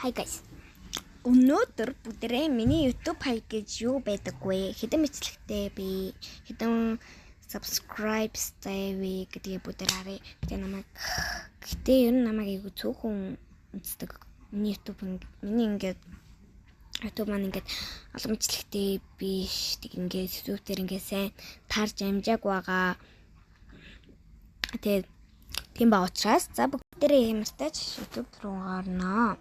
Hi guys. Өнөөдөр бүгдээ миний YouTube хаяг гэж юу байдаггүй. Хэдэн мэтлэгтэй би хэдэн subscribesтай вэ гэдгийг бүгдээ харъя. Гэтээ ер нь намайг айгу цөөхөн үздэг. Миний YouTube маань ингээд олон мэтлэгтэй биш. Тэг ингээд YouTube дээр ингээд сайн тарж амжааг байгаа. Тэгээд тийм ба учраас за бүгдээ юмстайч YouTube руу гарнаа.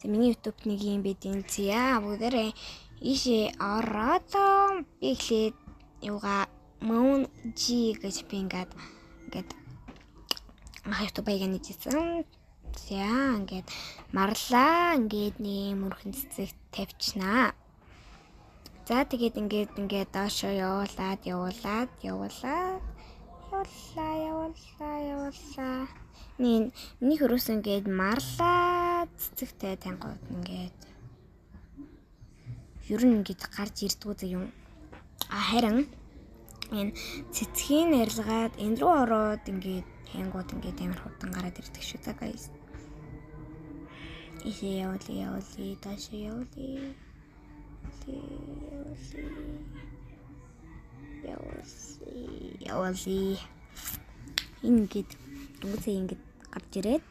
Миний YouTube нэг юм бидэн зя бүгдээ ийшээ ороод би ихлээд юугаа Moon G гэж би ингээд YouTube байгааны жисэн. За ингээд марлаа ингээд нэг мөрхөн цэцэг тавьчихнаа. За тэгээд ингээд доошоо явуулаад. Миний хөрөөс ингээд марлаа цэцэгтэй тангууд ингээд ер нь ингээд гарч ирдгүү зэ юм. Харин энэ цэцгийн арилгаад энэ рүү ороод ингээд тангууд ингээд амар хурдан гараад ирдэг шүү за guys. Ийшээ явуулъя доошоо явуулъя. Ингээд үгүй ингээд гарч ирээд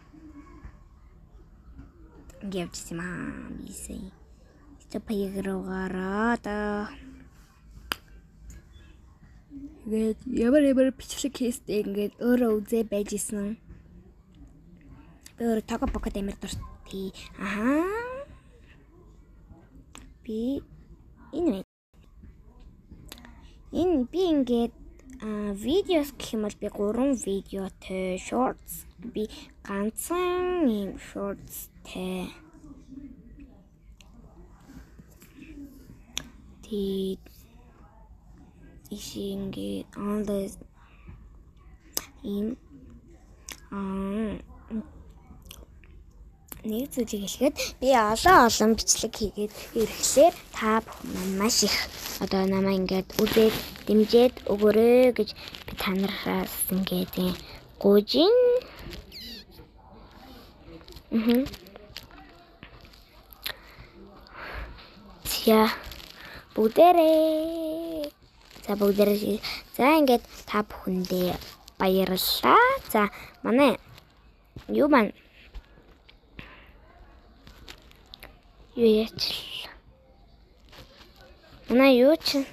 ингээд явчихсан юм аа. Бисээ. Стопайгруугаараа ингээд ямар бичлэг хийстэй ингээд өөрөө үзээ байж исэн. Би өөрөө тагопокод амар дуртай. Би энэ би ингээд видеос гэх юм бол би 3 видеотой shorts би ганцхан юм shortsтэй тий ишингээ онлайн нэг зүйлийг хэлэхэд би олон бичлэг хийгээд ирэхлээр та бүхэн маш их одоо намайг ингээд үзээд дэмжиж өгөөрэй гэж би танараас ингээд гуйжин. За бүгдээрээ за ингээд та бүхэндээ баярлалаа. За манай юу маань юу ч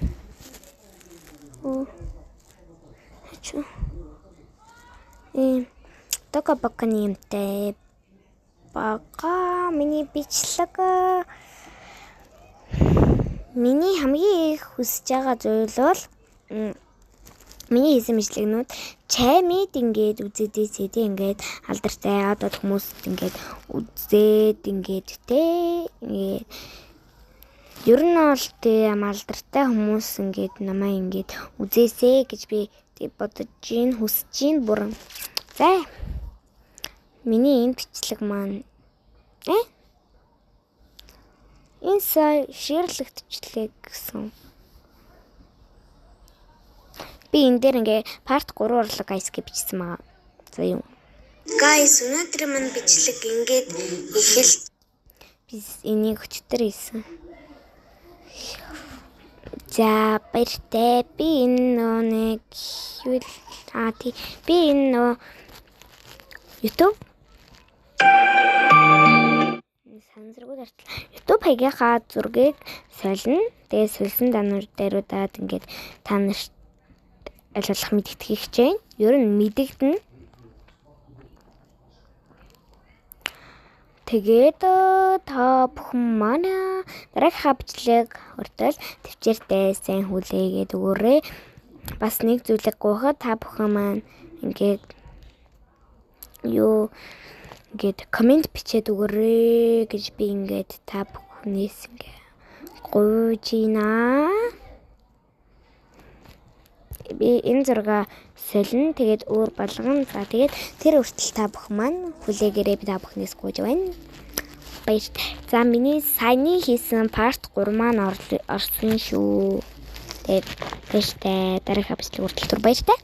тока нэмтэй бага миний бичлэг миний хамгийн их хүсэж байгаа зүйл бол миний хийсэн бичлэгнүүд чаймид ингээд үзээдээ ингээд алдартай одоо хүмүүс ингээд үзээд ингээд ер нь бол тийм алдартай хүмүүс ингээд намайг ингээд үзээсэй гэж би бодож гин хүсэж гин бүрэн. За миний энэ бичлэг маань энэ сая шеэрлэгдчихлээ гэсэн. Би энэ дээр ингээ part 3 орлог guys гэж бичсэн байгаа. За юу. Guys өнөөдөр маань бичлэг ингээд эхэл би энийг өчтөр хийсэн. За баяртай би энэ нэг би энэ YouTube YouTube хаягаа зургийг солино. Тэгээ сольсон дануур дээрудаад ингээд та нарт алуулах мэдгэдэх хичээн. Ер нь мэдэгдэнэ. Тэгээд та бүхэн манай дараагийн бичлэг хүртэл төвчээртэй сайн хүлээгээд өгөөрэй. Бас нэг зүйлийг гуйхад та бүхэн маань ингээд комент бичээд өгөөрэй гэж би ингээд та бүхнээс ингээд гуйжина. Би энэ зурга солино. Тэгээд өөр болгоно. За тэгээд тэр хүртэл та бүхэн маань хүлээгээрэй би та бүхнээс гуйж байна. Баяртай. За миний саяны хийсэн part 3 маань орсон шүү. Тэгээд баяртай. Дараагийн бичлэг хүртэл баяртай.